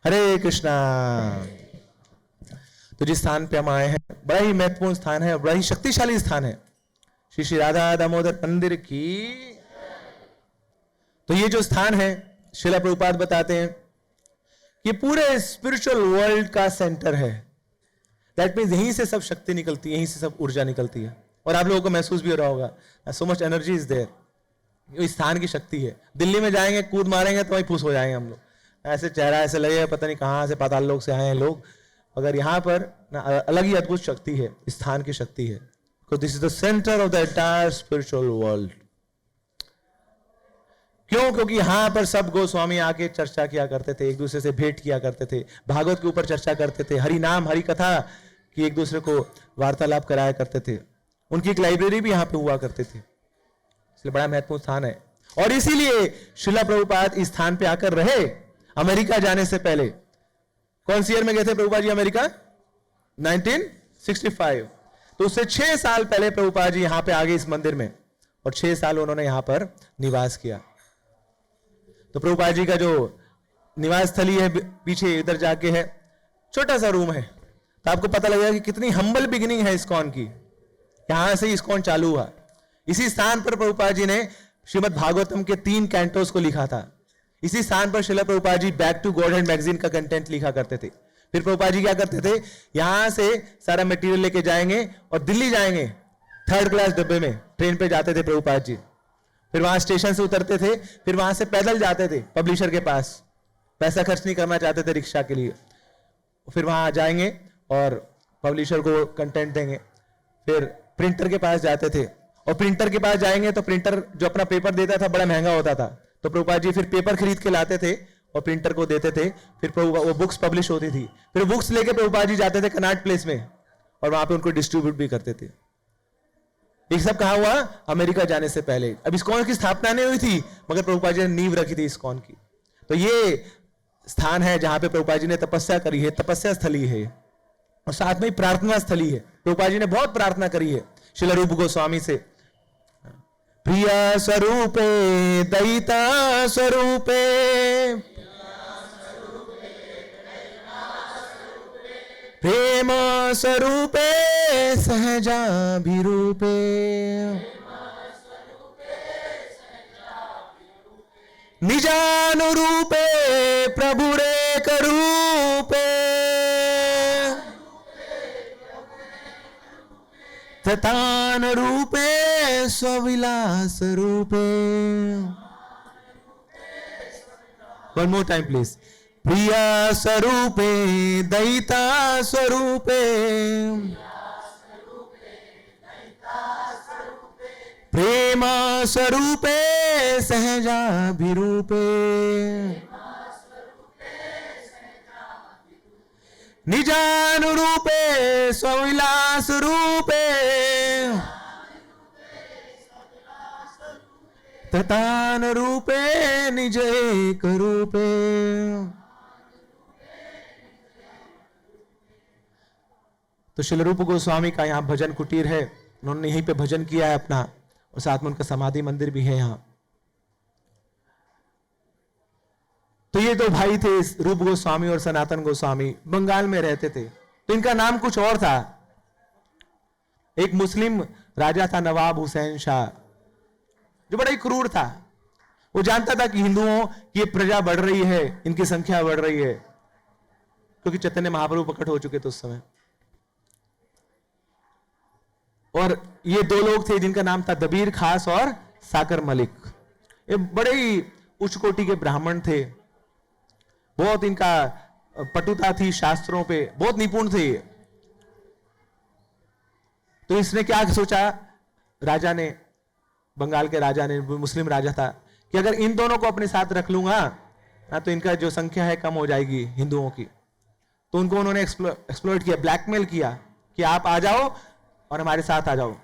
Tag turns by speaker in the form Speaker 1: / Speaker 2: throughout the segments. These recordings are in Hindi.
Speaker 1: हरे कृष्णा। तो जिस स्थान पे हम आए हैं बड़ा ही महत्वपूर्ण स्थान है, बड़ा ही शक्तिशाली स्थान है। श्री श्री राधा दामोदर मंदिर की। तो ये जो स्थान है, श्रीला प्रभुपाद बताते हैं कि पूरे स्पिरिचुअल वर्ल्ड का सेंटर है। दैट मीन्स यहीं से सब शक्ति निकलती है, यहीं से सब ऊर्जा निकलती है। और आप लोगों को महसूस भी हो रहा होगा, so much energy is there. इस स्थान की शक्ति है। दिल्ली में जाएंगे, कूद मारेंगे तो वहीं फूस हो जाएंगे हम लोग। ऐसे चेहरा ऐसे लगेगा पता नहीं कहां से पाताल लोक से आए हैं लोग। अगर यहाँ पर ना अलग ही अद्भुत शक्ति है, इस स्थान की शक्ति है। This is the centre of the entire spiritual world. क्यों? क्योंकि यहां पर सब गोस्वामी आके चर्चा किया करते थे, एक दूसरे से भेंट किया करते थे, भागवत के ऊपर चर्चा करते थे, हरि नाम हरि कथा की एक दूसरे को वार्तालाप कराया करते थे। उनकी एक लाइब्रेरी भी यहाँ पे हुआ करते थे, इसलिए बड़ा महत्वपूर्ण स्थान है। और इसीलिए श्रीला प्रभुपाद इस स्थान पे आकर रहे। अमेरिका जाने से पहले कौन सी ईयर में गए थे प्रभुपाद जी अमेरिका? 1965। तो उससे 6 साल पहले प्रभुपाद जी यहां पे आ गए इस मंदिर में, और 6 साल उन्होंने यहां पर निवास किया। तो प्रभुपाद जी का जो निवास स्थली है पीछे इधर जाके है, छोटा सा रूम है। तो आपको पता लगेगा कि कितनी हम्बल बिगिनिंग है इस्कॉन की। यहां से इस्कॉन चालू हुआ। इसी स्थान पर प्रभुपाद जी ने श्रीमद् भागवतम के 3 कैंटोस को लिखा था। इसी स्थान पर Srila Prabhupada ji back to godhead magazine का कंटेंट लिखा करते थे। फिर प्रभुपाद जी क्या करते थे, यहां से सारा मटेरियल लेके जाएंगे और दिल्ली जाएंगे 3rd क्लास डब्बे में, ट्रेन पे जाते थे प्रभुपाद जी। फिर वहां स्टेशन से उतरते थे, फिर वहां से पैदल जाते थे पब्लिशर के पास, पैसा खर्च नहीं करना चाहते थे रिक्शा के लिए। फिर वहां जाएंगे और पब्लिशर को कंटेंट देंगे। फिर प्रिंटर के पास जाते थे, और प्रिंटर के पास जाएंगे तो प्रिंटर जो अपना पेपर देता था बड़ा महंगा होता था। तो प्रभुपाद जी फिर पेपर खरीद के लाते थे और प्रिंटर को देते थे। फिर वो बुक्स पब्लिश होती थी। फिर बुक्स लेके प्रभुपाद जी जाते थे कनॉट प्लेस में, और वहां पे उनको डिस्ट्रीब्यूट भी करते थे। ये सब कहा हुआ अमेरिका जाने से पहले। अब इस्कॉन की स्थापना नहीं हुई थी, मगर प्रभुपाद जी ने नींव रखी थी इस्कॉन की। तो ये स्थान है जहां पे प्रभुपाद जी ने तपस्या करी है, तपस्या स्थली है, और साथ में प्रार्थना स्थली है। प्रभुपाद जी ने बहुत प्रार्थना करी है श्रील रूप गोस्वामी से। प्रिया स्वरूपे दयिता स्वरूपे, प्रेम स्वरूपे सहजाभिरूपे, निजानुरूपे प्रभुरेक रूपे, ततान रूपे स्वविलास रूपे। One more time please. प्रिया स्वरूपे दयिता स्वरूपे, प्रेम स्वरूपे सहजाभिरूपे, निजानुरूपे स्वविलास रूपे, ततान रूपे निज एक रूपे। तो श्रील रूप गोस्वामी का यहाँ भजन कुटीर है। उन्होंने यहीं पे भजन किया है अपना, और साथ में उनका समाधि मंदिर भी है यहाँ। तो ये दो भाई थे, रूप गोस्वामी और सनातन गोस्वामी, बंगाल में रहते थे। तो इनका नाम कुछ और था। एक मुस्लिम राजा था नवाब हुसैन शाह, जो बड़ा ही क्रूर था। वो जानता था कि हिंदुओं की प्रजा बढ़ रही है, इनकी संख्या बढ़ रही है, क्योंकि चैतन्य महाप्रभु प्रकट हो चुके थे उस समय। और ये 2 लोग थे जिनका नाम था दबीर खास और साकर मलिक। ये बड़े ही उच्च कोटि के ब्राह्मण थे। बहुत इनका पटुता थी, शास्त्रों पे बहुत निपुण थे। तो इसने क्या सोचा, राजा ने, बंगाल के राजा ने, मुस्लिम राजा था, कि अगर इन दोनों को अपने साथ रख लूंगा तो इनका जो संख्या है कम हो जाएगी हिंदुओं की। तो उनको उन्होंने एक्सप्लॉइट किया, ब्लैकमेल किया कि आप आ जाओ और हमारे साथ आ जाओ,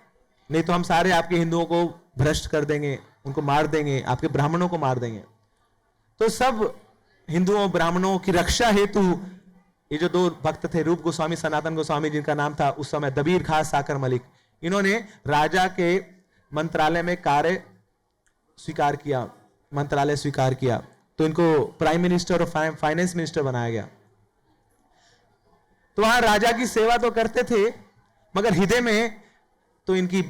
Speaker 1: नहीं तो हम सारे आपके हिंदुओं को भ्रष्ट कर देंगे, उनको मार देंगे, आपके ब्राह्मणों को मार देंगे। तो सब हिंदुओं ब्राह्मणों की रक्षा हेतु ये जो 2 भक्त थे, रूप गोस्वामी सनातन गोस्वामी, जिनका नाम था उस समय दबीर खास साकर मलिक, इन्होंने राजा के मंत्रालय में कार्य स्वीकार किया, मंत्रालय स्वीकार किया। तो इनको प्राइम मिनिस्टर और फाइनेंस मिनिस्टर बनाया गया। तो वहां राजा की सेवा तो करते थे, मगर हृदय में तो इनकी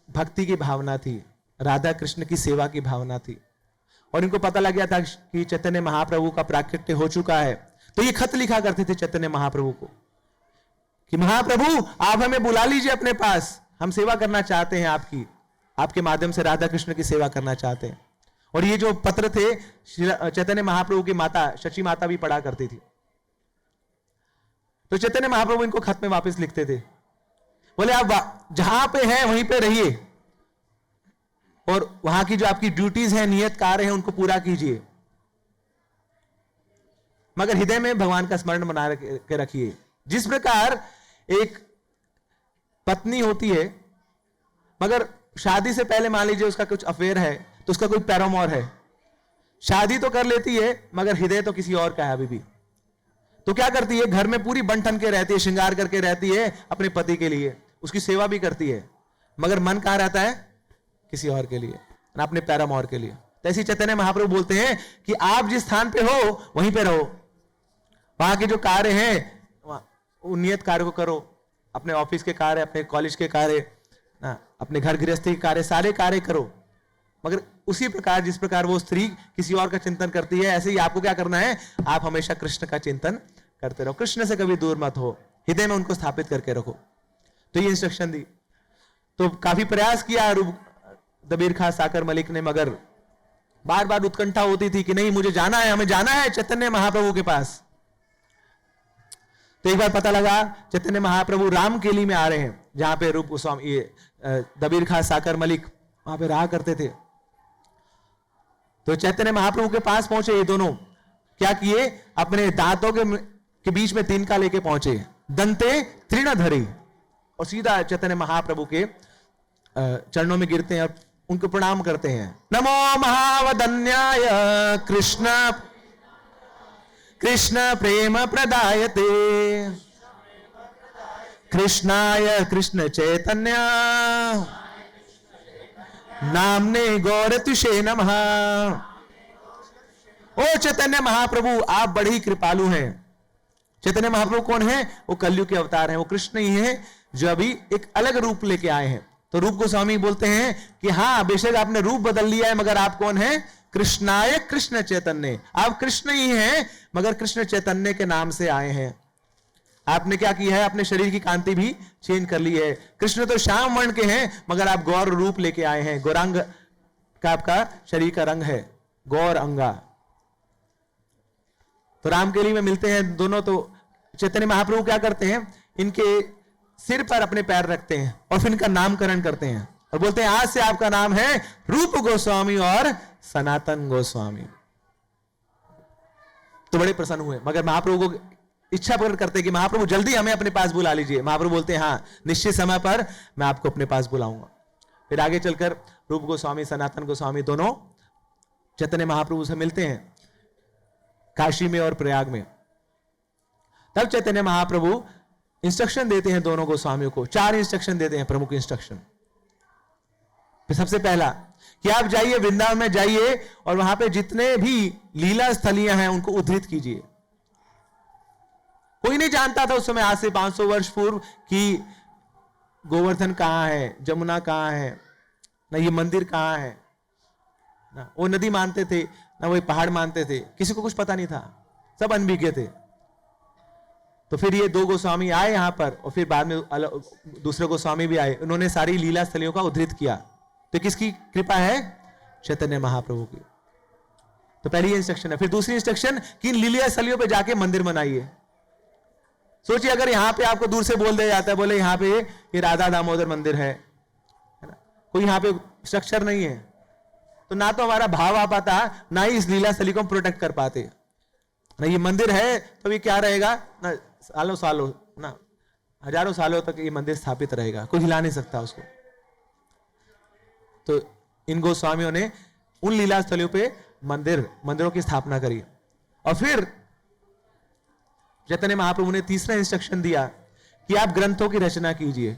Speaker 1: भक्ति की भावना थी, राधा कृष्ण की सेवा की भावना थी। और इनको पता लग गया था कि चैतन्य महाप्रभु का प्राकट्य हो चुका है। तो ये खत लिखा करते थे चैतन्य महाप्रभु को कि महाप्रभु आप हमें बुला लीजिए अपने पास, हम सेवा करना चाहते हैं आपकी, आपके माध्यम से राधा कृष्ण की सेवा करना चाहते हैं। और ये जो पत्र थे चैतन्य महाप्रभु की माता शची माता भी पढ़ा करती थी। तो चैतन्य महाप्रभु इनको खत में वापस लिखते थे, बोले आप जहां पे हैं वहीं पे रहिए और वहां की जो आपकी ड्यूटीज हैं, नियत कार्य हैं, उनको पूरा कीजिए, मगर हृदय में भगवान का स्मरण बना के रखिए। जिस प्रकार एक पत्नी होती है, मगर शादी से पहले मान लीजिए उसका कुछ अफेयर है, तो उसका कोई पैरामोर है, शादी तो कर लेती है मगर हृदय तो किसी और का है अभी भी, तो क्या करती है, घर में पूरी बन-ठन के रहती है, श्रृंगार करके रहती है अपने पति के लिए, उसकी सेवा भी करती है, मगर मन कहां रहता है, किसी और के लिए, अपने पैरामोर के लिए। तो ऐसी चैतन्य महाप्रभु बोलते हैं कि आप जिस स्थान पे हो वहीं पे रहो, वहां के जो कार्य हैं उन नियत कार्य को करो, अपने ऑफिस के कार्य, अपने कॉलेज के कार्य, अपने घर गृहस्थी के कार्य, सारे कार्य करो, मगर उसी प्रकार जिस प्रकार वो स्त्री किसी और का चिंतन करती है, ऐसे ही आपको क्या करना है, आप हमेशा कृष्ण का चिंतन करते रहो, कृष्ण से कभी दूर मत हो, हृदय में उनको स्थापित करके रखो। तो ये इंस्ट्रक्शन दी। तो काफी प्रयास किया दबीर खां साकर मलिक ने, मगर बार बार उत्कंठा होती थी कि नहीं मुझे जाना है, हमें जाना है चैतन्य महाप्रभु के पास। तो एक बार पता लगा चैतन्य महाप्रभु रामकेली में आ रहे हैं, जहां पे रूप गोस्वामी ये दबीर खां साकर मलिक वहां पे रहा करते थे। तो चैतन्य महाप्रभु के पास पहुंचे ये दोनों, क्या किए, अपने दांतों के बीच में तिनका लेके पहुंचे, दंते तृणधरी, और सीधा चैतन्य महाप्रभु के चरणों में गिरते हैं और उनको प्रणाम करते हैं। नमो महावदन्याय कृष्ण कृष्ण प्रेम प्रदायते कृष्णाय कृष्ण चैतन्य नामने गौरतुषे नमः। ओ चैतन्य महाप्रभु आप बड़े ही कृपालु हैं। चैतन्य महाप्रभु कौन है, वो कलयुग के अवतार हैं, वो कृष्ण ही हैं जो अभी एक अलग रूप लेके आए हैं। तो रूप गोस्वामी बोलते हैं कि हाँ बेशक आपने रूप बदल लिया है, मगर आप कौन हैं, कृष्णाय कृष्ण चैतन्य, आप कृष्ण ही हैं मगर कृष्ण चैतन्य के नाम से आए हैं। आपने क्या किया है, अपने शरीर की कांति भी चेंज कर ली है। कृष्ण तो श्याम वर्ण के हैं मगर आप गौर रूप लेके आए हैं, गौरांग का आपका शरीर का रंग है, गौर अंगा। तो रामकेली में मिलते हैं दोनों। तो चैतन्य महाप्रभु क्या करते हैं, इनके सिर पर अपने पैर रखते हैं और फिर इनका नामकरण करते हैं और बोलते हैं आज से आपका नाम है रूप गोस्वामी और सनातन गोस्वामी। तो बड़े प्रसन्न हुए, मगर महाप्रभु को इच्छा प्रकट करते कि महाप्रभु जल्दी हमें अपने पास बुला लीजिए। महाप्रभु बोलते हैं हाँ निश्चित समय पर मैं आपको अपने पास बुलाऊंगा। फिर आगे चलकर रूप गोस्वामी सनातन गोस्वामी दोनों चैतन्य महाप्रभु से मिलते हैं काशी में और प्रयाग में। तब चैतन्य महाप्रभु इंस्ट्रक्शन देते हैं दोनों गोस्वामियों को, 4 इंस्ट्रक्शन देते हैं, प्रमुख इंस्ट्रक्शन। सबसे पहला कि आप जाइए वृंदावन में जाइए और वहां पे जितने भी लीला स्थलियां हैं उनको उद्धृत कीजिए। कोई नहीं जानता था उस समय, आज से 500 वर्ष पूर्व, कि गोवर्धन कहां है, जमुना कहां है, ना ये मंदिर कहां है, ना वो नदी मानते थे, ना वो पहाड़ मानते थे, किसी को कुछ पता नहीं था, सब अनभिज्ञ थे। तो फिर ये 2 गोस्वामी आए यहां पर और फिर बाद में दूसरे गोस्वामी भी आए, उन्होंने सारी लीला स्थलियों का उद्धृत किया। तो किसकी कृपा है, चैतन्य महाप्रभु की। तो पहली इंस्ट्रक्शन है। फिर दूसरी इंस्ट्रक्शन कि लीला स्थलियों पे जाके मंदिर बनाइए। सोचिए अगर यहां पे आपको दूर से बोल दिया जाता है, बोले यहां पे ये राधा दामोदर मंदिर है ना, कोई यहां पे स्ट्रक्चर नहीं है, तो ना तो हमारा भाव आ पाता, ना ही इस लीला स्थली को हम प्रोटेक्ट कर पाते। ना ये मंदिर है तो ये क्या रहेगा ना, सालों सालों ना हजारों सालों तक ये मंदिर स्थापित रहेगा, कोई हिला नहीं सकता उसको। तो इन गोस्वामियों ने उन लीला स्थलियों पे मंदिरों की स्थापना करी। और फिर चैतन्य महाप्रभु ने तीसरा इंस्ट्रक्शन दिया कि आप ग्रंथों की रचना कीजिए।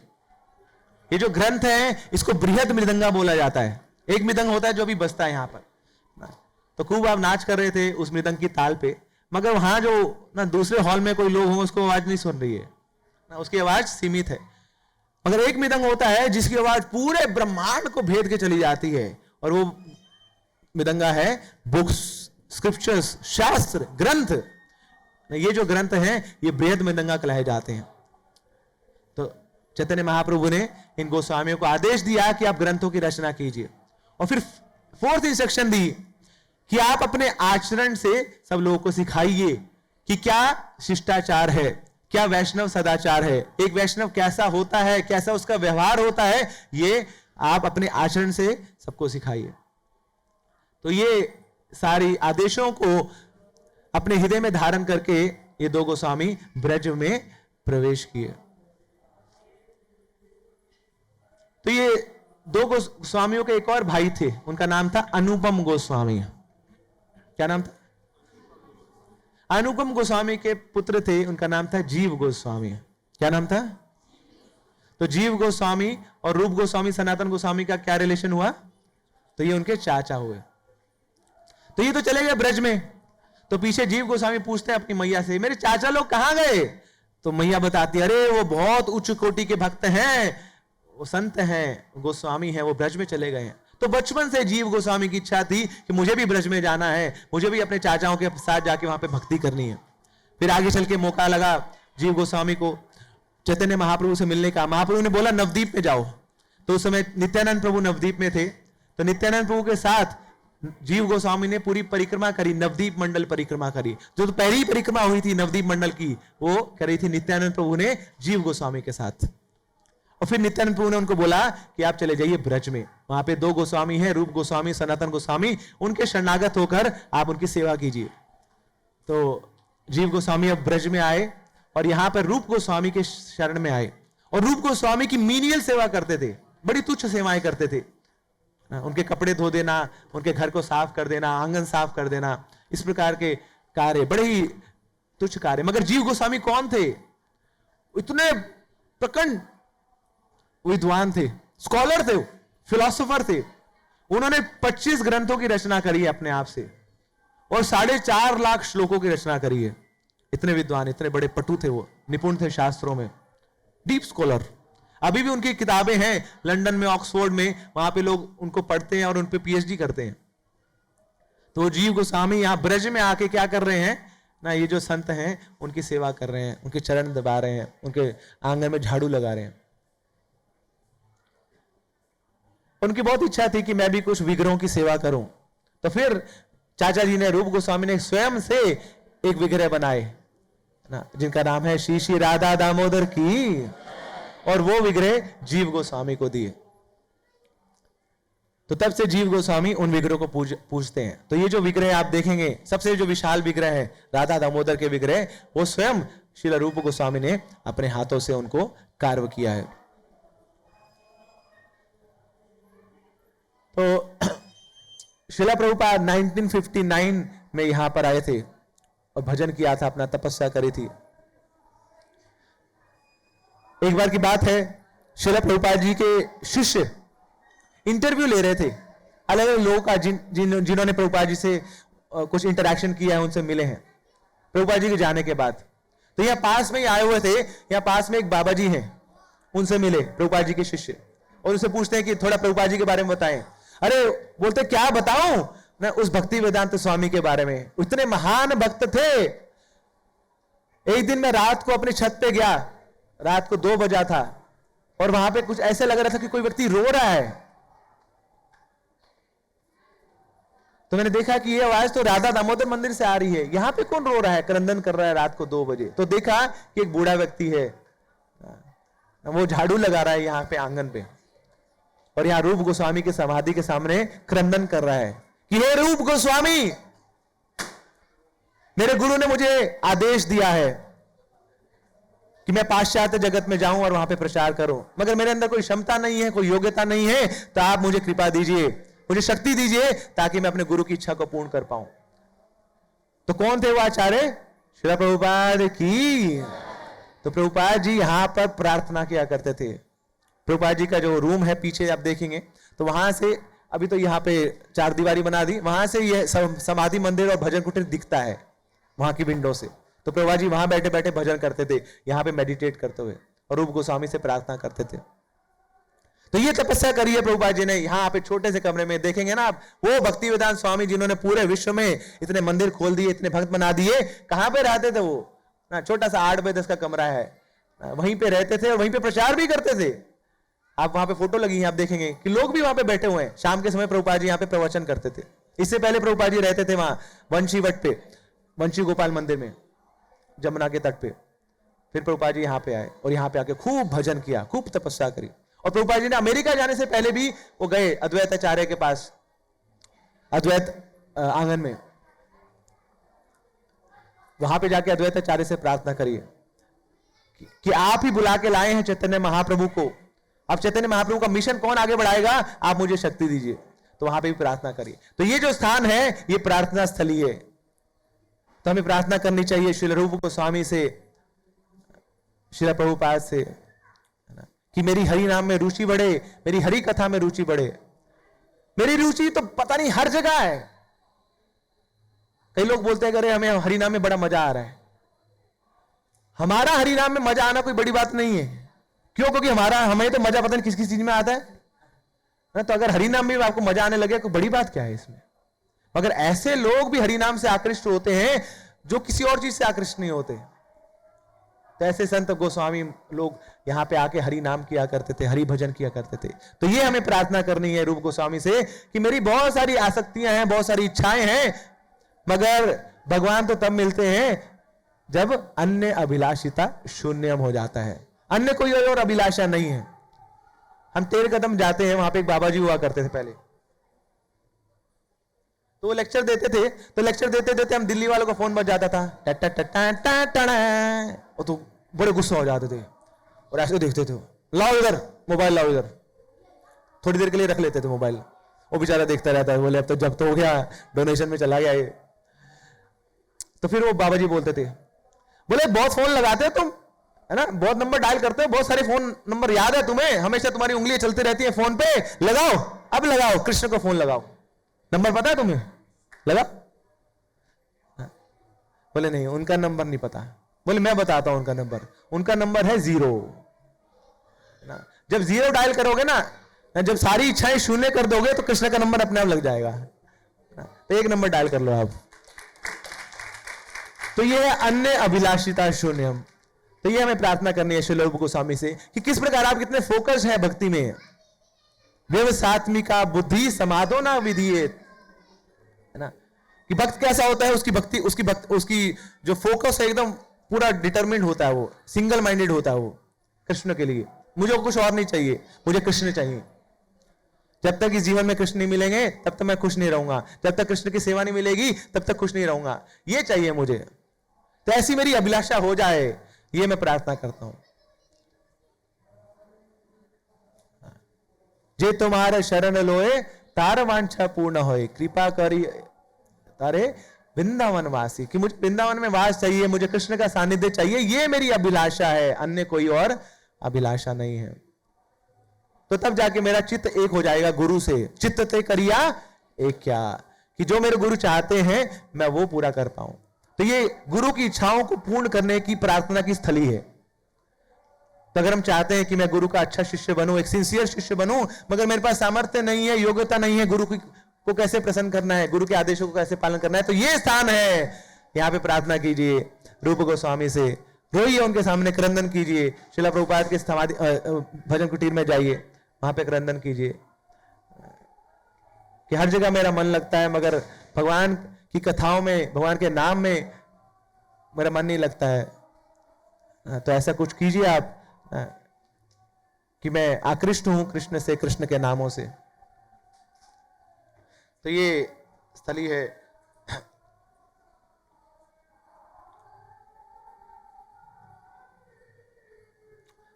Speaker 1: ये जो ग्रंथ है इसको बृहद मृदंगा बोला जाता है। एक मृदंग होता है जो भी बजता है यहां पर, तो खूब आप नाच कर रहे थे उस मृदंग की ताल पे, मगर वहां जो ना दूसरे हॉल में कोई लोग हों उसको आवाज नहीं सुन रही है ना, उसकी आवाज सीमित है। मगर एक मृदंग होता है जिसकी आवाज पूरे ब्रह्मांड को भेद के चली जाती है, और वो मृदंगा है बुक्स, स्क्रिप्चर्स, शास्त्र, ग्रंथ। ये जो ग्रंथ हैं ये बृहद मृदंगा कहलाए जाते हैं। तो चैतन्य महाप्रभु ने इन गोस्वामियों को आदेश दिया कि आप ग्रंथों की रचना कीजिए, और फिर फोर्थ इंस्ट्रक्शन दी कि आप अपने आचरण से सब लोगों को सिखाइए कि क्या शिष्टाचार है, क्या वैष्णव सदाचार है, एक वैष्णव कैसा होता है, कैसा उसका व्यवहार होता है, ये आप अपने आचरण से सबको सिखाइए। तो ये सारी आदेशों को अपने हृदय में धारण करके ये दो गोस्वामी ब्रज में प्रवेश किए। तो ये दो गोस्वामियों के एक और भाई थे, उनका नाम था अनुपम गोस्वामी। क्या नाम था? अनुपम गोस्वामी के पुत्र थे, उनका नाम था जीव गोस्वामी। क्या नाम था? तो जीव गोस्वामी और रूप गोस्वामी सनातन गोस्वामी का क्या रिलेशन हुआ? तो ये उनके चाचा हुए। तो ये तो चले गए ब्रज में, तो पीछे जीव गोस्वामी पूछते हैं अपनी मैया से, मेरे चाचा लोग कहां गए? तो मैया बताती है, अरे वो बहुत उच्च कोटि के भक्त हैं, वो संत हैं, गोस्वामी हैं, वो ब्रज में चले गए हैं। तो बचपन से जीव गोस्वामी की इच्छा थी कि मुझे भी ब्रज में जाना है, मुझे भी अपने चाचाओं के साथ जाके वहां पे भक्ति करनी है। फिर आगे चल के मौका लगा जीव गोस्वामी को चैतन्य महाप्रभु से मिलने का। महाप्रभु ने बोला नवदीप में जाओ, तो उस समय नित्यानंद प्रभु नवदीप में थे। तो नित्यानंद प्रभु के साथ जीव गोस्वामी ने पूरी परिक्रमा करी, नवदीप मंडल परिक्रमा करी। जो तो पहली परिक्रमा हुई थी नवदीप मंडल की, वो करी थी नित्यानंद प्रभु ने जीव गोस्वामी के साथ। और फिर नित्यानंद प्रभु ने उनको बोला कि आप चले जाइए ब्रज में, वहां पे दो गोस्वामी हैं, रूप गोस्वामी, सनातन गोस्वामी, उनके शरणागत होकर आप उनकी सेवा कीजिए। तो जीव गोस्वामी अब ब्रज में आए और यहां पर रूप गोस्वामी के शरण में आए, और रूप गोस्वामी की मीनियल सेवा करते थे, बड़ी तुच्छ सेवाएं करते थे। उनके कपड़े धो देना, उनके घर को साफ कर देना, आंगन साफ कर देना, इस प्रकार के कार्य, बड़े ही तुच्छ कार्य। मगर जीव गोस्वामी कौन थे? इतने प्रखंड विद्वान थे, स्कॉलर थे, फिलोसोफर थे। उन्होंने 25 ग्रंथों की रचना करी है अपने आप से, और 4.5 लाख श्लोकों की रचना करी है। इतने विद्वान, इतने बड़े पटु थे, वो निपुण थे शास्त्रों में, डीप स्कॉलर। अभी भी उनकी किताबें हैं लंदन में, ऑक्सफोर्ड में, वहां पे लोग उनको पढ़ते हैं और उन पे पीएचडी करते हैं। तो जीव गोस्वामी यहां ब्रज में आके क्या कर रहे हैं ना, ये जो संत हैं उनकी सेवा कर रहे हैं, उनके चरण दबा रहे हैं, उनके आंगन में झाड़ू लगा रहे हैं। उनकी बहुत इच्छा थी कि मैं भी कुछ विग्रहों की सेवा करूं। तो फिर चाचा जी ने, रूप गोस्वामी ने स्वयं से एक विग्रह बनाए ना, जिनका नाम है श्री श्री राधा दामोदर की, और वो विग्रह जीव गोस्वामी को दिए। तो तब से जीव गोस्वामी उन विग्रहों को पूजते हैं। तो ये जो विग्रह आप देखेंगे, सबसे जो विशाल विग्रह है राधा दामोदर के विग्रह, वो स्वयं श्रील रूप गोस्वामी ने अपने हाथों से उनको कार्य किया है। तो श्रीला प्रभुपाद 1959 में यहां पर आए थे और भजन किया था, अपना तपस्या करी थी। एक बार की बात है, श्रीला प्रभुपाद जी के शिष्य इंटरव्यू ले रहे थे अलग अलग लोगों का, जिन्होंने प्रभुपाद जी से कुछ इंटरेक्शन किया है, उनसे मिले हैं प्रभुपाद जी के जाने के बाद। तो यहाँ पास में ही आए हुए थे, यहाँ पास में एक बाबा जी हैं, उनसे मिले प्रभुपाद जी के शिष्य, और उनसे पूछते हैं कि थोड़ा प्रभुपाद जी के बारे में बताएं। अरे बोलते क्या बताऊं मैं उस भक्ति वेदांत स्वामी के बारे में, इतने महान भक्त थे। एक दिन मैं रात को अपनी छत पे गया, रात को 2 बजा था, और वहां पे कुछ ऐसे लग रहा था कि कोई व्यक्ति रो रहा है। तो मैंने देखा कि ये आवाज तो राधा दामोदर मंदिर से आ रही है, यहां पे कौन रो रहा है, क्रंदन कर रहा है रात को 2 बजे। तो देखा कि एक बूढ़ा व्यक्ति है, वो झाड़ू लगा रहा है यहाँ पे आंगन पे, और यहाँ रूप गोस्वामी के समाधि के सामने क्रंदन कर रहा है कि हे रूप गोस्वामी, मेरे गुरु ने मुझे आदेश दिया है कि मैं पाश्चात्य जगत में जाऊं और वहां पे प्रचार करूं, मगर मेरे अंदर कोई क्षमता नहीं है, कोई योग्यता नहीं है, तो आप मुझे कृपा दीजिए, मुझे शक्ति दीजिए ताकि मैं अपने गुरु की इच्छा को पूर्ण कर पाऊं। तो कौन थे वो आचार्य? श्रील प्रभुपाद की। तो प्रभुपाद जी यहां पर प्रार्थना किया करते थे। प्रभुपाद जी का जो रूम है पीछे आप देखेंगे, तो वहां से अभी तो यहाँ पे 4 दीवारी बना दी, वहां से ये समाधि मंदिर और भजन कुटीर दिखता है वहां की विंडो से। तो प्रभुपाद जी वहां बैठे बैठे भजन करते थे, यहाँ पे मेडिटेट करते हुए, और रूप गोस्वामी से प्रार्थना करते थे। तो ये तपस्या करी है प्रभुपाद जी ने यहाँ पे छोटे से कमरे में। देखेंगे ना आप, वो भक्ति वेदांत स्वामी जिन्होंने पूरे विश्व में इतने मंदिर खोल दिए, इतने भक्त बना दिए, कहां पे रहते थे वो ना? छोटा सा 8 बाय 10 का कमरा है, वहीं पे रहते थे और वहीं पे प्रचार भी करते थे। आप वहां पे फोटो लगी है, आप देखेंगे कि लोग भी वहां पे बैठे हुए हैं। शाम के समय प्रभुपाद जी यहाँ पे प्रवचन करते थे। इससे पहले प्रभुपाद जी रहते थे वहां वंशी वट पे, वंशी गोपाल मंदिर में, जमुना के तट पे। फिर प्रभुपाद जी यहाँ पे आए और यहाँ पे आके खूब भजन किया, खूब तपस्या करी। और प्रभुपाद जी ने अमेरिका जाने से पहले भी वो गए अद्वैत आचार्य के पास, अद्वैत आंगन में, वहां पे जाके अद्वैत आचार्य से प्रार्थना करिए कि आप ही बुला के लाए हैं चैतन्य महाप्रभु को, अब चैतन्य महाप्रभु का मिशन कौन आगे बढ़ाएगा, आप मुझे शक्ति दीजिए। तो वहां पे भी प्रार्थना करिए। तो ये जो स्थान है ये प्रार्थना स्थली है। तो हमें प्रार्थना करनी चाहिए श्रील रूप गोस्वामी से, श्रील प्रभुपाद से, कि मेरी हरि नाम में रुचि बढ़े, मेरी हरि कथा में रुचि बढ़े। मेरी रुचि तो पता नहीं हर जगह है। कई लोग बोलते हैं अरे हमें हरि नाम में बड़ा मजा आ रहा है। हमारा हरि नाम में मजा आना कोई बड़ी बात नहीं है। क्यों? क्योंकि हमें तो मजा पता नहीं किस किस चीज में आता है। तो अगर हरि नाम में आपको मजा आने लगे, कोई बड़ी बात क्या है इसमें? मगर ऐसे लोग भी हरि नाम से आकृष्ट होते हैं जो किसी और चीज से आकृष्ट नहीं होते। तो ऐसे संत गोस्वामी लोग यहाँ पे आके हरि नाम किया करते थे, हरि भजन किया करते थे। तो ये हमें प्रार्थना करनी है रूप गोस्वामी से कि मेरी बहुत सारी आसक्तियां हैं, बहुत सारी इच्छाएं हैं, मगर भगवान तो तब मिलते हैं जब अन्य अभिलाषिता शून्यम हो जाता है। अन्य कोई और अभिलाषा नहीं है। हम 13 कदम जाते हैं, वहां पे एक बाबा जी हुआ करते थे पहले, तो वो लेक्चर देते थे। तो लेक्चर देते देते हम दिल्ली वालों का फोन बज जाता था, और तो बड़े गुस्सा हो जाते थे और ऐसे देखते थे, लाओ इधर मोबाइल, लाओ इधर। थोड़ी देर के लिए रख लेते थे मोबाइल, वो बेचारा देखता रहता है। बोले अब तो जब तो हो गया, डोनेशन में चला गया ये। तो फिर वो बाबा जी बोलते थे, बोले बहुत फोन लगाते हो तुम, है ना, बहुत नंबर डायल करते हो, बहुत सारे फोन नंबर याद है तुम्हें, हमेशा तुम्हारी उंगलियां चलती रहती है फोन पे, लगाओ, अब लगाओ, कृष्ण को फोन लगाओ, नंबर पता है तुम्हें, लगा? बोले नहीं, उनका नंबर नहीं पता। बोले मैं बताता हूं उनका नंबर। उनका नंबर है 0। जब 0 डायल करोगे ना, जब सारी इच्छाएं शून्य कर दोगे तो कृष्ण का नंबर अपने आप लग जाएगा। तो 1 नंबर डायल कर लो आप। तो ये है अन्य अभिलाषिता शून्यम। तो ये हमें प्रार्थना करनी है श्रील रूप गोस्वामी से कि किस प्रकार आप कितने फोकस है भक्ति में। व्यवसात्मिका बुद्धि समाधो ना विधियेत, है ना, कि भक्त कैसा होता है, उसकी जो फोकस है एकदम पूरा डिटरमिन्ड होता है, वो सिंगल माइंडेड होता है, वो कृष्ण के लिए। मुझे कुछ और नहीं चाहिए, मुझे कृष्ण चाहिए। जब तक इस जीवन में कृष्ण नहीं मिलेंगे तब तक मैं खुश नहीं रहूंगा, जब तक कृष्ण की सेवा नहीं मिलेगी तब तक खुश नहीं रहूंगा, ये चाहिए मुझे। तो ऐसी मेरी अभिलाषा हो जाए, ये मैं प्रार्थना करता हूं। जे तुम्हारे शरण लोए तार वांछा पूर्ण होए, कृपा करी तारे वृंदावन वासी, कि मुझे वृंदावन में वास चाहिए, मुझे कृष्ण का सानिध्य चाहिए, ये मेरी अभिलाषा है, अन्य कोई और अभिलाषा नहीं है। तो तब जाके मेरा चित्त एक हो जाएगा गुरु से। चित्त ते करिया एक क्या, कि जो मेरे गुरु चाहते हैं मैं वो पूरा कर पाऊं। तो ये गुरु की इच्छाओं को पूर्ण करने की प्रार्थना की स्थली है। तो अगर हम चाहते हैं कि मैं गुरु का अच्छा शिष्य बनूं, एक सिंसियर शिष्य बनूं, मगर मेरे पास सामर्थ्य नहीं है, योग्यता नहीं है, गुरु को कैसे प्रसन्न करना है, गुरु के आदेशों को कैसे पालन करना है, तो ये स्थान है। यहाँ पे प्रार्थना कीजिए रूप गोस्वामी से, रोइए उनके सामने, क्रंदन कीजिए। श्रील प्रभुपाद के समाधि भजन कुटीर में जाइए, वहां पे क्रंदन कीजिए कि हर जगह मेरा मन लगता है मगर भगवान की कथाओं में, भगवान के नाम में मेरा मन नहीं लगता है। तो ऐसा कुछ कीजिए आप कि मैं आकृष्ट हूं कृष्ण से, कृष्ण के नामों से। तो ये स्थली है।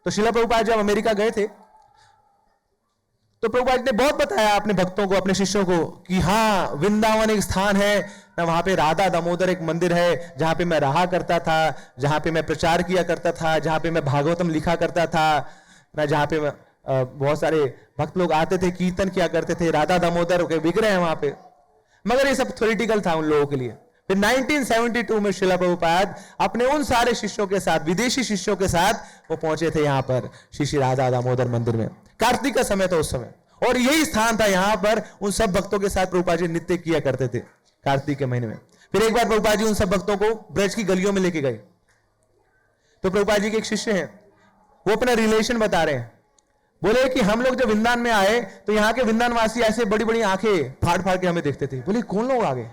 Speaker 1: तो श्रील प्रभुपाद जब अमेरिका गए थे तो प्रभुपाद ने बहुत बताया अपने भक्तों को, अपने शिष्यों को, कि हाँ वृंदावन एक स्थान है ना, वहां पे राधा दामोदर एक मंदिर है जहां पे मैं रहा करता था, जहां पे मैं प्रचार किया करता था, जहां पे मैं भागवतम लिखा करता था ना, जहां पे बहुत सारे भक्त लोग आते थे, कीर्तन किया करते थे, राधा दामोदर के विग्रह हैं वहां पे, मगर ये सब थ्योरेटिकल था उन लोगों के लिए। फिर 1972 में श्रील प्रभुपाद अपने उन सारे शिष्यों के साथ, विदेशी शिष्यों के साथ वो पहुंचे थे यहाँ पर श्री राधा दामोदर मंदिर में। कार्तिक का समय था उस समय, और यही स्थान था यहाँ पर उन सब भक्तों के साथ प्रभुपाद जी नृत्य किया करते थे कार्तिक के महीने में। फिर एक बार प्रभुपाद जी उन सब भक्तों को ब्रज की गलियों में लेके गए, तो प्रभुपाद जी के एक शिष्य हैं, वो अपना रिलेशन बता रहे हैं। बोले कि हम लोग जब वृंदावन में आए तो यहाँ के वृंदावनवासी ऐसे बड़ी बड़ी आंखें फाड़ फाड़ के हमें देखते थे। बोले कौन लोग आ गए?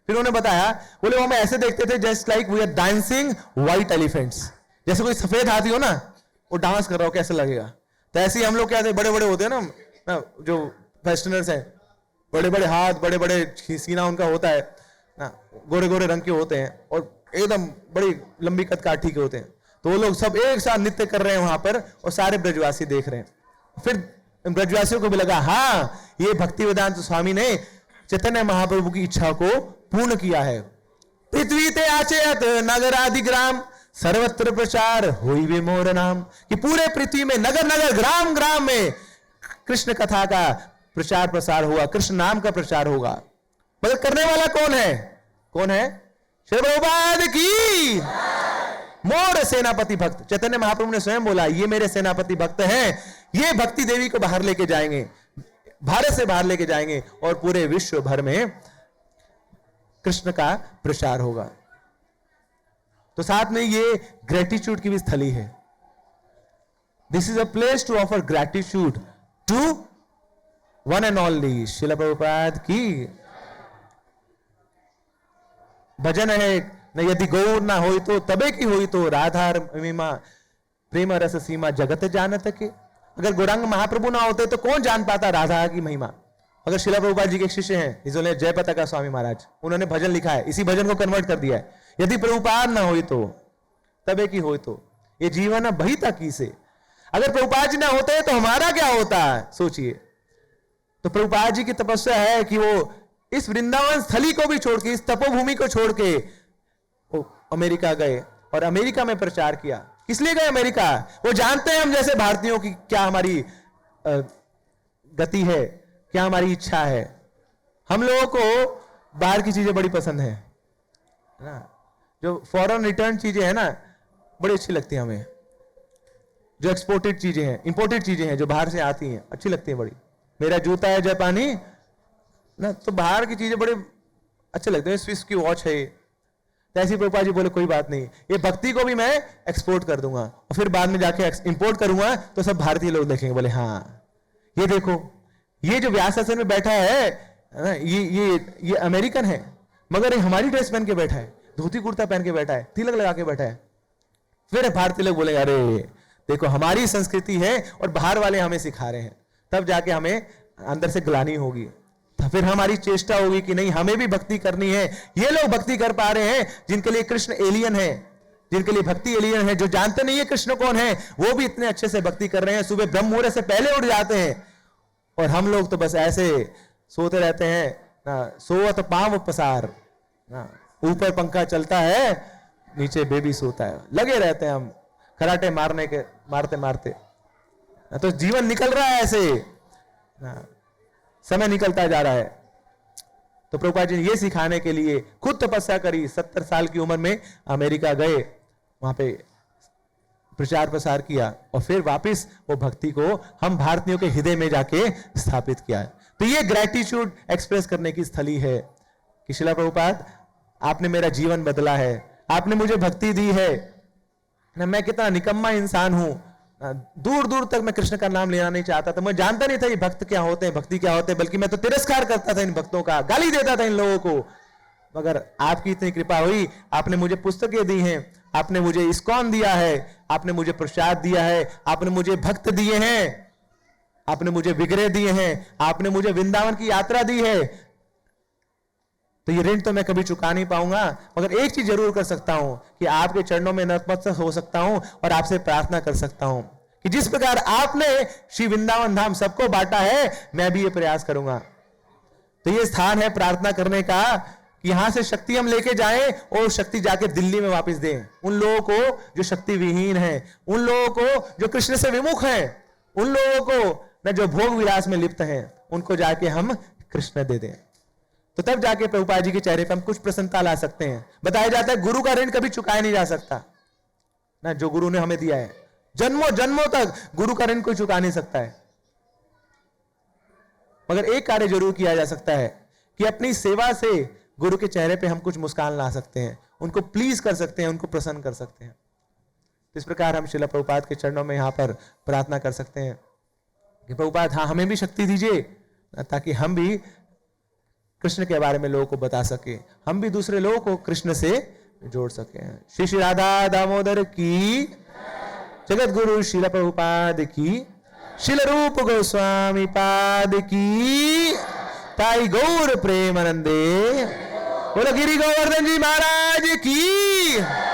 Speaker 1: फिर उन्होंने बताया, बोले वो हमें ऐसे देखते थे just like we are dancing white elephants, जैसे कोई सफेद हाथी हो ना, वो डांस कर रहा हो, कैसे लगेगा। तो ऐसे ही हम लोग क्या थे, बड़े बड़े होते हैं ना जो वेस्टर्नर्स हैं, बड़े बड़े हाथ, बड़े बड़े सीना उनका होता है ना, गोरे गोरे रंग के होते हैं और एकदम बड़ी लंबी कद काठी के होते हैं। तो वो लोग सब एक साथ नृत्य कर रहे हैं वहां पर और सारे ब्रजवासी देख रहे हैं। फिर ब्रजवासियों को भी लगा, हाँ ये भक्ति वेदांत स्वामी ने चैतन्य महाप्रभु की इच्छा को पूर्ण किया है। पृथ्वी ते आचेयत नगरादि ग्राम सर्वत्र प्रचार हुई वे मोर नाम, कि पूरे पृथ्वी में नगर नगर ग्राम ग्राम में कृष्ण कथा का प्रचार प्रसार हुआ, कृष्ण नाम का प्रचार होगा। मगर करने वाला कौन है? कौन है? श्री प्रभुपाद की मोर सेनापति भक्त। चैतन्य महाप्रभु ने स्वयं बोला, ये मेरे सेनापति भक्त हैं, ये भक्ति देवी को बाहर लेके जाएंगे, भारत से बाहर लेके जाएंगे और पूरे विश्व भर में कृष्ण का प्रचार होगा। तो साथ में ये ग्रेटिट्यूड की भी स्थली है। This is a place to offer gratitude to one and only Srila Prabhupada की। भजन है न यदि गौर ना होई तो तबे की होई तो राधार महिमा प्रेम रस सीमा जगत जानत के। अगर गौरांग महाप्रभु ना होते तो कौन जान पाता राधा की महिमा। अगर श्रील प्रभुपाद जी के शिष्य हैं जयपता का स्वामी महाराज, उन्होंने भजन लिखा है, इसी भजन को कन्वर्ट कर दिया है, यदि प्रभुपाद ना होई तो तबे की होई तो ये जीवन बहिता की से। अगर प्रभुपाद जी ना होते तो हमारा क्या होता, सोचिए। तो प्रभुपाद जी की तपस्या है कि वो इस वृंदावन स्थली को भी छोड़ के, इस तपोभूमि को छोड़ के वो अमेरिका गए और अमेरिका में प्रचार किया। किस लिए गए अमेरिका? वो जानते हैं हम जैसे भारतीयों की क्या हमारी गति है, क्या हमारी इच्छा है। हम लोगों को बाहर की चीजें बड़ी पसंद है ना, जो फॉरेन रिटर्न चीजें हैं ना बड़ी अच्छी लगती है हमें। जो एक्सपोर्टेड चीजें हैं, इंपोर्टेड चीजें हैं जो बाहर से आती हैं, अच्छी लगती है बड़ी। मेरा जूता है जापानी ना, तो बाहर की चीजें बड़े अच्छे लगते हैं। स्विस की वॉच है, तो ऐसी प्रभुपाद जी बोले कोई बात नहीं, ये भक्ति को भी मैं एक्सपोर्ट कर दूंगा और फिर बाद में जाके इंपोर्ट करूंगा तो सब भारतीय लोग देखेंगे, बोले हाँ ये देखो ये जो व्यास आसन में बैठा है ये अमेरिकन है, मगर ये हमारी ड्रेस पहन के बैठा है, धोती कुर्ता पहन के बैठा है, तिलक लगा के बैठा है। फिर भारतीय लोग बोलेंगे अरे देखो हमारी संस्कृति है और बाहर वाले हमें सिखा रहे हैं, तब जाके हमें अंदर से ग्लानि होगी। तो फिर हमारी चेष्टा होगी कि नहीं हमें भी भक्ति करनी है। ये लोग भक्ति कर पा रहे हैं जिनके लिए कृष्ण एलियन है, जिनके लिए भक्ति एलियन है, जो जानते नहीं है कृष्ण कौन है, वो भी इतने अच्छे से भक्ति कर रहे हैं, सुबह ब्रह्म मुहूर्त से पहले उठ जाते हैं। और हम लोग तो बस ऐसे सोते रहते हैं ना, सोवत पांव पसार ना, ऊपर पंखा चलता है नीचे बेबी सोता है, लगे रहते हैं हम खराटे मारते मारते। तो जीवन निकल रहा है ऐसे ना, समय निकलता जा रहा है। तो प्रभुपाद जी ने ये सिखाने के लिए खुद तपस्या करी, 70 साल की उम्र में अमेरिका गए, वहां पे प्रचार प्रसार किया और फिर वापस वो भक्ति को हम भारतीयों के हृदय में जाके स्थापित किया है। तो ये ग्रेटिट्यूड एक्सप्रेस करने की स्थली है कि श्रील प्रभुपाद आपने मेरा जीवन बदला है, आपने मुझे भक्ति दी है ना। मैं कितना निकम्मा इंसान हूं, दूर दूर तक मैं कृष्ण का नाम लेना नहीं चाहता था, मैं जानता नहीं था ये भक्त क्या होते हैं, भक्ति क्या होते हैं, बल्कि मैं तो तिरस्कार करता था इन भक्तों का, गाली देता था इन लोगों को। मगर आपकी इतनी कृपा हुई, आपने मुझे पुस्तकें दी हैं, आपने मुझे इस्कॉन दिया है, आपने मुझे प्रसाद दिया है, आपने मुझे भक्त दिए हैं, आपने मुझे विग्रह दिए हैं, आपने मुझे वृंदावन की यात्रा दी है। तो ये ऋण तो मैं कभी चुका नहीं पाऊंगा, मगर एक चीज जरूर कर सकता हूं कि आपके चरणों में नतमस्तक हो सकता हूं और आपसे प्रार्थना कर सकता हूं कि जिस प्रकार आपने श्री वृंदावन धाम सबको बांटा है, मैं भी ये प्रयास करूंगा। तो ये स्थान है प्रार्थना करने का कि यहां से शक्ति हम लेके जाएं और शक्ति जाके दिल्ली में वापस दें उन लोगों को जो शक्ति विहीन है, उन लोगों को जो कृष्ण से विमुख हैं, उन लोगों को न जो भोग विलास में लिप्त हैं, उनको जाके हम कृष्ण दे दें, तो तब जाके प्रभुपाद जी के चेहरे पर हम कुछ प्रसन्नता ला सकते हैं। बताया जाता है गुरु का ऋण कभी चुकाया नहीं जा सकता ना, जो गुरु ने हमें दिया है, जन्मों जन्मों तक गुरु का ऋण कोई चुका नहीं सकता है। मगर एक कार्य जरूर किया जा सकता है कि अपनी सेवा से गुरु के चेहरे पे हम कुछ मुस्कान ला सकते हैं, उनको प्लीज कर सकते हैं, उनको प्रसन्न कर सकते हैं। इस प्रकार हम श्रील प्रभुपाद के चरणों में यहां पर प्रार्थना कर सकते हैं कि प्रभुपाद हाँ हमें भी शक्ति दीजिए, ताकि हम भी कृष्ण के बारे में लोगों को बता सके, हम भी दूसरे लोगों को कृष्ण से जोड़ सके। श्री श्री राधा दामोदर की, जगत गुरु श्रील प्रभुपाद की, श्रील रूप गोस्वामी पाद की, ताई गौर प्रेमानंदे, बोलो गिरि गोवर्धन जी महाराज की।